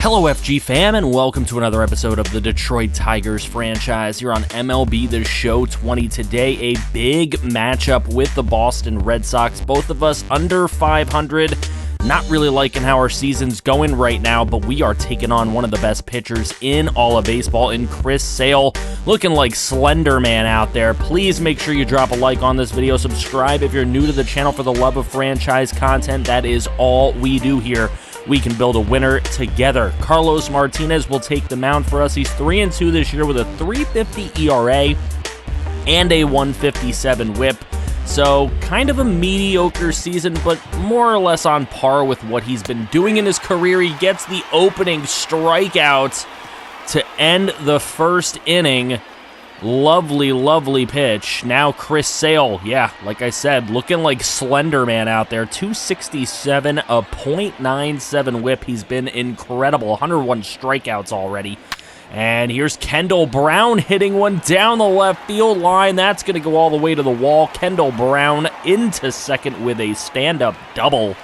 Hello FG fam, and welcome to another episode of the Detroit Tigers franchise here on MLB The Show 20. Today, a big matchup with the Boston Red Sox. Both of us under 500. Not really liking how our season's going right now, but we are taking on one of the best pitchers in all of baseball in Chris Sale, looking like Slender Man out there. Please make sure you drop a like on this video, subscribe if you're new to the channel for the love of franchise content. That is all we do here. We can build a winner together. Carlos Martinez will take the mound for us. He's 3-2 this year with a 3.50 ERA and a 1.57 whip. So kind of a mediocre season, but more or less on par with what he's been doing in his career. He gets the opening strikeout to end the first inning. Lovely, lovely pitch. Now Chris Sale, yeah, like I said, looking like Slender Man out there. 267, a .97 whip. He's been incredible. 101 strikeouts already. And here's Kendall Brown hitting one down the left field line. That's going to go all the way to the wall. Kendall Brown into second with a stand-up double.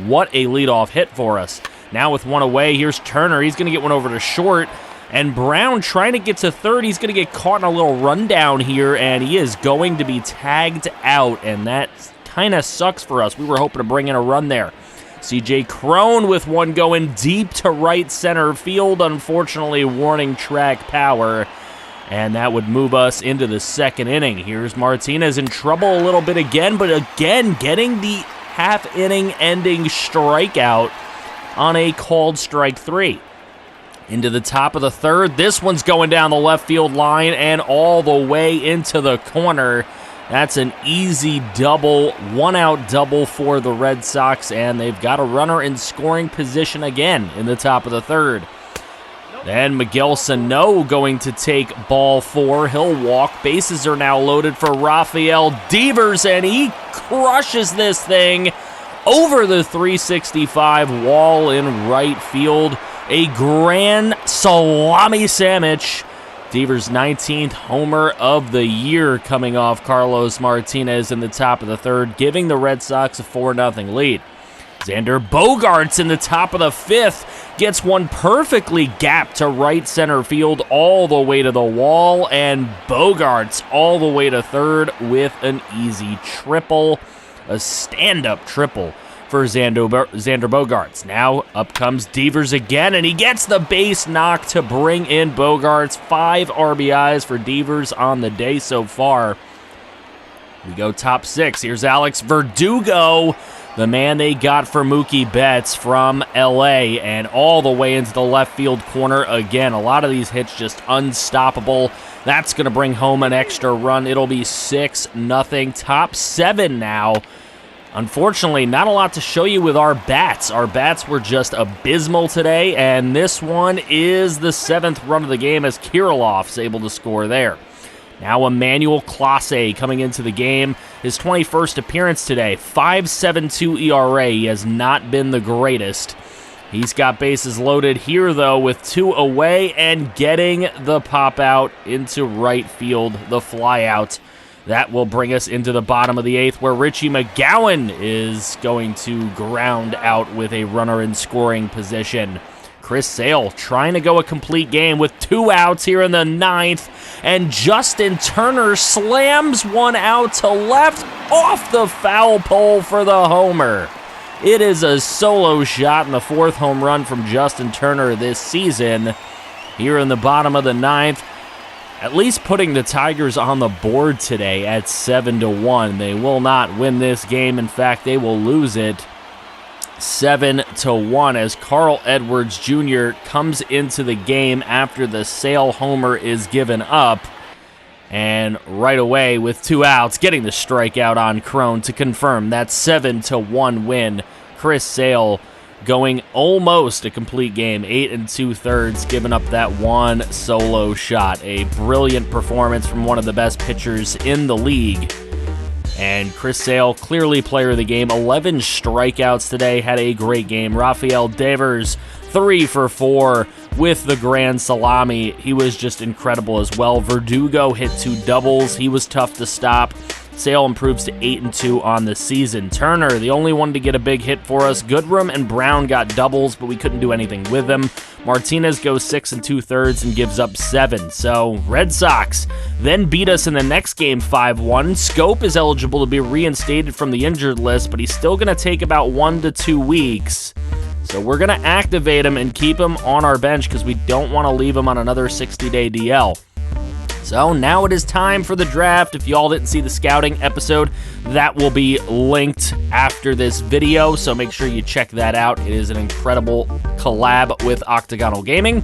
What a leadoff hit for us. Now with one away, here's Turner. He's going to get one over to short. And Brown trying to get to third. He's going to get caught in a little rundown here, and he is going to be tagged out, and that kind of sucks for us. We were hoping to bring in a run there. CJ Cron with one going deep to right center field. Unfortunately, warning track power, and that would move us into the second inning. Here's Martinez in trouble a little bit again, but again getting the half-inning ending strikeout on a called strike three. Into the top of the third. This one's going down the left field line and all the way into the corner. That's an easy double, one-out double for the Red Sox, and they've got a runner in scoring position again in the top of the third. Then Miguel Sano going to take ball four. He'll walk. Bases are now loaded for Rafael Devers, and he crushes this thing over the 365 wall in right field. A grand salami sandwich. Devers' 19th homer of the year coming off Carlos Martinez in the top of the third, giving the Red Sox a 4-0 lead. Xander Bogaerts in the top of the fifth gets one perfectly gapped to right center field all the way to the wall, and Bogaerts all the way to third with an easy triple, a stand-up triple for Xander Bogaerts. Now up comes Devers again, and he gets the base knock to bring in Bogaerts. 5 RBIs for Devers on the day so far. We go top 6. Here's Alex Verdugo, the man they got for Mookie Betts from LA, and all the way into the left field corner again. A lot of these hits just unstoppable. That's going to bring home an extra run. It'll be 6-0. Top 7 now. Unfortunately, not a lot to show you with our bats. Our bats were just abysmal today, and this one is the 7th run of the game as Kirilloff's able to score there. Now Emmanuel Clase coming into the game. His 21st appearance today, 5.72 ERA. He has not been the greatest. He's got bases loaded here, though, with 2 away and getting the pop out into right field, the fly out. That will bring us into the bottom of the 8th, where Richie McGowan is going to ground out with a runner in scoring position. Chris Sale trying to go a complete game with 2 outs here in the 9th, and Justin Turner slams one out to left off the foul pole for the homer. It is a solo shot and the 4th home run from Justin Turner this season here in the bottom of the 9th. At least putting the Tigers on the board today at 7-1. They will not win this game. In fact, they will lose it 7-1 as Carl Edwards Jr. comes into the game after the Sale homer is given up. And right away with 2 outs, getting the strikeout on Cron to confirm that 7-1 win. Chris Sale going almost a complete game, 8 2/3, giving up that one solo shot. A brilliant performance from one of the best pitchers in the league. And Chris Sale, clearly player of the game, 11 strikeouts today, had a great game. Rafael Devers, 3 for 4 with the grand salami. He was just incredible as well. Verdugo hit 2 doubles. He was tough to stop. Sale improves to 8-2 on the season. Turner, the only one to get a big hit for us. Goodrum and Brown got doubles, but we couldn't do anything with them. Martinez goes 6 2/3 and gives up 7. So Red Sox then beat us in the next game 5-1. Scope is eligible to be reinstated from the injured list, but he's still going to take about 1 to 2 weeks. So we're going to activate him and keep him on our bench because we don't want to leave him on another 60-day DL. So now it is time for the draft. If y'all didn't see the scouting episode, that will be linked after this video, so make sure you check that out. It is an incredible collab with Octagonal Gaming.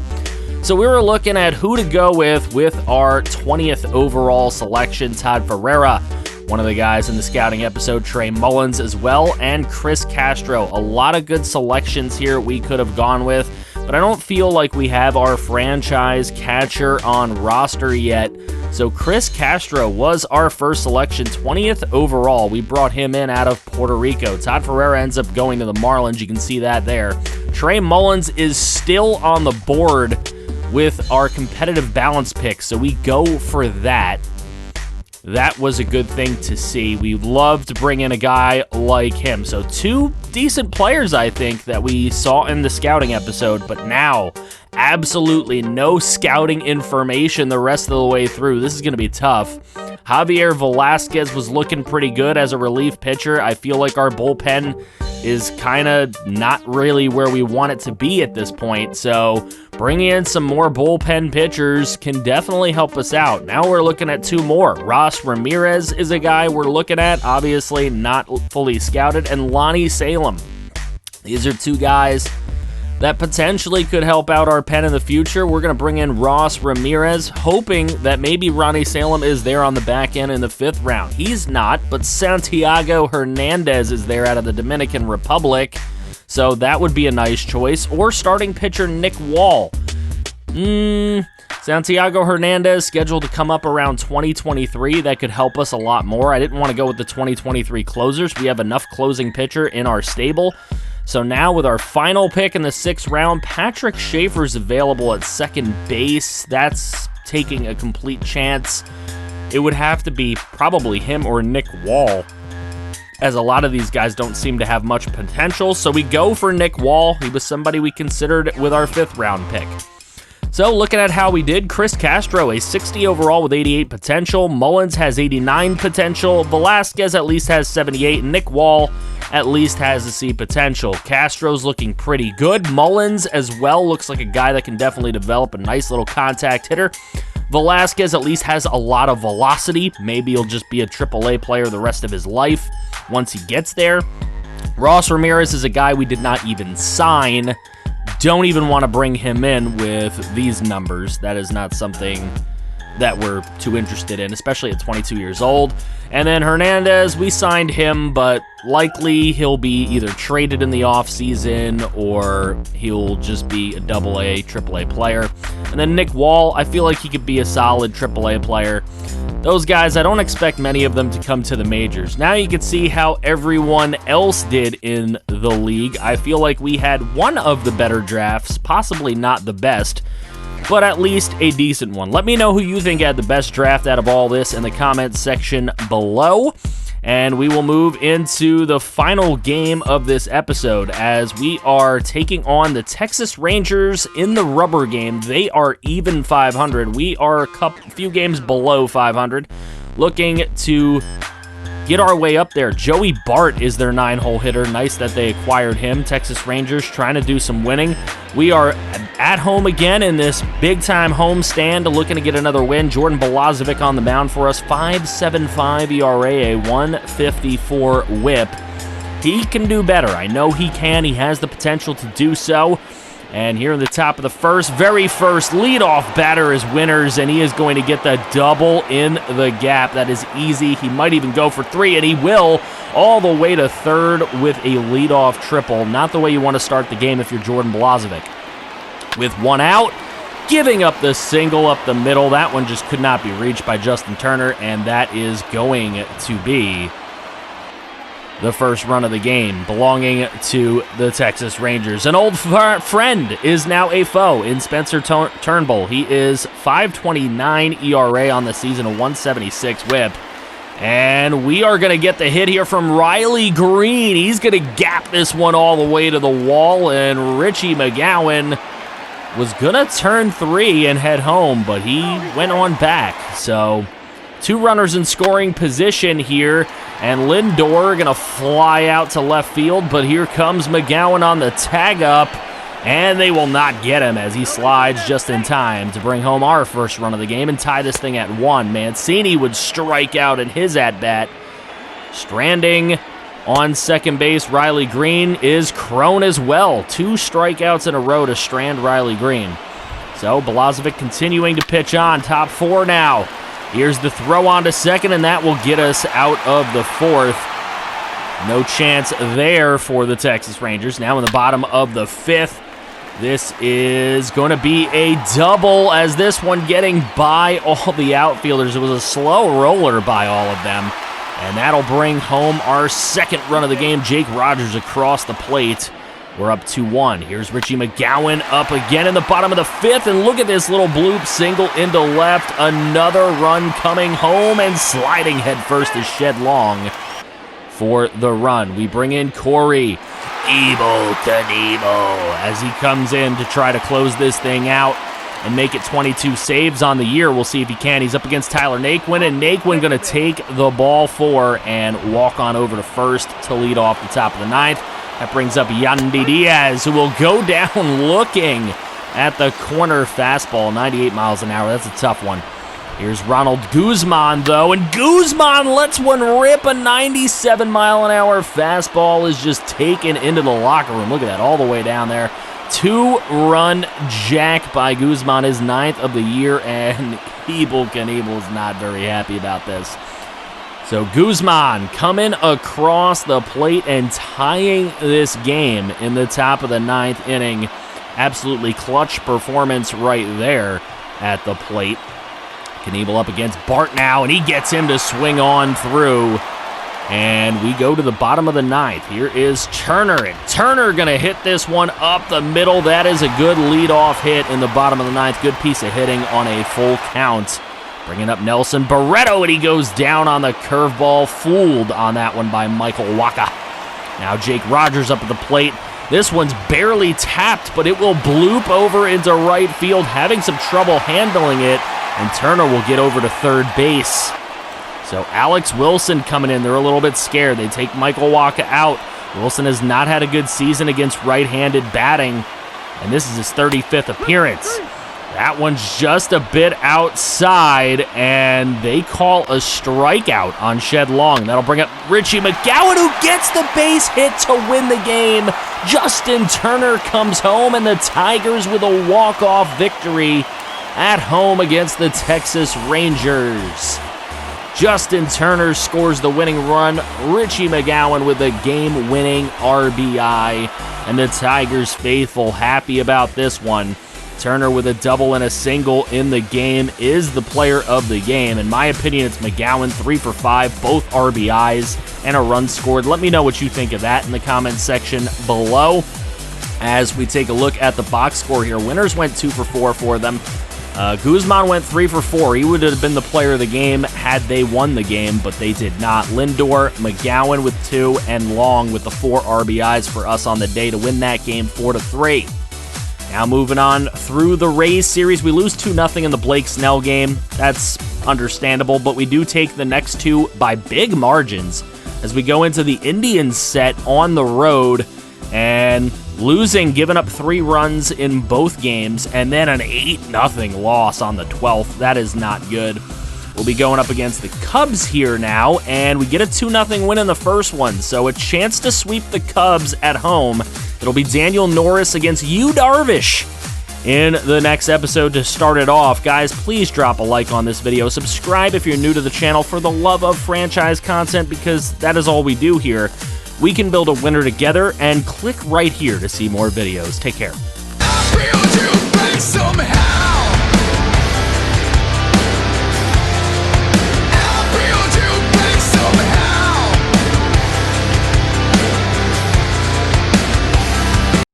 So we were looking at who to go with our 20th overall selection. Todd Ferreira, one of the guys in the scouting episode, Trey Mullins as well, and Chris Castro. A lot of good selections here we could have gone with, but I don't feel like we have our franchise catcher on roster yet. So Chris Castro was our first selection, 20th overall. We brought him in out of Puerto Rico. Todd Ferreira ends up going to the Marlins. You can see that there. Trey Mullins is still on the board with our competitive balance pick, so we go for that. That was a good thing to see. We love to bring in a guy like him. So 2 decent players, I think, that we saw in the scouting episode, but now absolutely no scouting information the rest of the way through. This is going to be tough. Javier Velasquez was looking pretty good as a relief pitcher. I feel like our bullpen is kind of not really where we want it to be at this point, so bringing in some more bullpen pitchers can definitely help us out. Now we're looking at 2 more. Ross Ramirez is a guy we're looking at, obviously not fully scouted, and Lonnie Salem. These are 2 guys that potentially could help out our pen in the future. We're going to bring in Ross Ramirez, hoping that maybe Ronnie Salem is there on the back end in the 5th round. He's not, but Santiago Hernandez is there out of the Dominican Republic, so that would be a nice choice. Or starting pitcher Nick Wall. Santiago Hernandez scheduled to come up around 2023. That could help us a lot more. I didn't want to go with the 2023 closers. We have enough closing pitcher in our stable. So now with our final pick in the 6th round, Patrick Schaefer's available at second base. That's taking a complete chance. It would have to be probably him or Nick Wall, as a lot of these guys don't seem to have much potential. So we go for Nick Wall. He was somebody we considered with our 5th round pick. So looking at how we did, Chris Castro, a 60 overall with 88 potential. Mullins has 89 potential. Velasquez at least has 78. And Nick Wall at least has a C potential. Castro's looking pretty good. Mullins as well looks like a guy that can definitely develop a nice little contact hitter. Velasquez at least has a lot of velocity. Maybe he'll just be a AAA player the rest of his life once he gets there. Ross Ramirez is a guy we did not even sign. Don't even want to bring him in with these numbers. That is not something that we're too interested in, especially at 22 years old. And then Hernandez, we signed him, but likely he'll be either traded in the offseason or he'll just be a AA, AAA player. And then Nick Wall, I feel like he could be a solid AAA player. Those guys, I don't expect many of them to come to the majors. Now you can see how everyone else did in the league. I feel like we had one of the better drafts, possibly not the best, but at least a decent one. Let me know who you think had the best draft out of all this in the comments section below. And we will move into the final game of this episode as we are taking on the Texas Rangers in the rubber game. They are even 500. We are a few games below 500, looking to get our way up there. Joey Bart is their 9-hole hitter. Nice that they acquired him. Texas Rangers trying to do some winning. We are at home again in this big-time home stand, looking to get another win. Jordan Balazovic on the mound for us. 5.75 ERA, a 154 whip. He can do better. I know he can. He has the potential to do so. And here in the top of the first, very first leadoff batter is Winners, and he is going to get the double in the gap. That is easy. He might even go for 3, and he will, all the way to third with a leadoff triple. Not the way you want to start the game if you're Jordan Balazovic. With 1 out, giving up the single up the middle. That one just could not be reached by Justin Turner, and that is going to be the first run of the game, belonging to the Texas Rangers. An old friend is now a foe in Spencer Turnbull. He is 5.29 ERA on the season, a 176 whip. And we are going to get the hit here from Riley Green. He's going to gap this one all the way to the wall, and Richie McGowan was going to turn 3 and head home, but he went on back. So 2 runners in scoring position here, and Lindor going to fly out to left field, but here comes McGowan on the tag up, and they will not get him as he slides just in time to bring home our first run of the game and tie this thing at 1. Mancini would strike out in his at-bat. Stranding on second base, Riley Green is Crone as well. 2 strikeouts in a row to strand Riley Green. So Balazovic continuing to pitch on, top 4 now. Here's the throw on to second, and that will get us out of the 4th. No chance there for the Texas Rangers. Now in the bottom of the 5th. This is going to be a double, as this one getting by all the outfielders. It was a slow roller by all of them. And that'll bring home our second run of the game. Jake Rogers across the plate. We're up 2-1. Here's Richie McGowan up again in the bottom of the 5th. And look at this little bloop single into left. Another run coming home, and sliding headfirst is Shed Long for the run. We bring in Corey Evel Knievel as he comes in to try to close this thing out and make it 22 saves on the year. We'll see if he can. He's up against Tyler Naquin, and Naquin going to take the ball 4 and walk on over to first to lead off the top of the 9th. That brings up Yandy Diaz, who will go down looking at the corner fastball, 98 miles an hour. That's a tough one. Here's Ronald Guzman, though, and Guzman lets one rip. A 97-mile-an-hour fastball is just taken into the locker room. Look at that, all the way down there. 2-run jack by Guzman, his 9th of the year, and Evel Knievel is not very happy about this. So Guzman coming across the plate and tying this game in the top of the 9th inning. Absolutely clutch performance right there at the plate. Knievel up against Bart now, and he gets him to swing on through. And we go to the bottom of the 9th. Here is Turner, and Turner going to hit this one up the middle. That is a good leadoff hit in the bottom of the 9th. Good piece of hitting on a full count. Bringing up Nelson Barreto, and he goes down on the curveball. Fooled on that one by Michael Waka. Now Jake Rogers up at the plate. This one's barely tapped, but it will bloop over into right field, having some trouble handling it. And Turner will get over to third base. So Alex Wilson coming in. They're a little bit scared. They take Michael Waka out. Wilson has not had a good season against right-handed batting, and this is his 35th appearance. That one's just a bit outside, and they call a strikeout on Shed Long. That'll bring up Richie McGowan, who gets the base hit to win the game. Justin Turner comes home, and the Tigers with a walk-off victory at home against the Texas Rangers. Justin Turner scores the winning run. Richie McGowan with a game-winning RBI. And the Tigers faithful happy about this one. Turner with a double and a single in the game is the player of the game. In my opinion, it's McGowan, 3 for 5, both RBIs and a run scored. Let me know what you think of that in the comments section below. As we take a look at the box score here, winners went 2 for 4 for them. Guzman went 3 for 4. He would have been the player of the game had they won the game, but they did not. Lindor, McGowan with 2, and Long with the 4 RBIs for us on the day to win that game 4-3. Now moving on through the Rays series, we lose 2-0 in the Blake Snell game. That's understandable, but we do take the next 2 by big margins as we go into the Indians set on the road and losing, giving up 3 runs in both games, and then an 8-0 loss on the 12th. That is not good. We'll be going up against the Cubs here now, and we get a 2-0 win in the first one, so a chance to sweep the Cubs at home. It'll be Daniel Norris against Yu Darvish in the next episode to start it off. Guys, please drop a like on this video. Subscribe if you're new to the channel for the love of franchise content, because that is all we do here. We can build a winner together, and click right here to see more videos. Take care.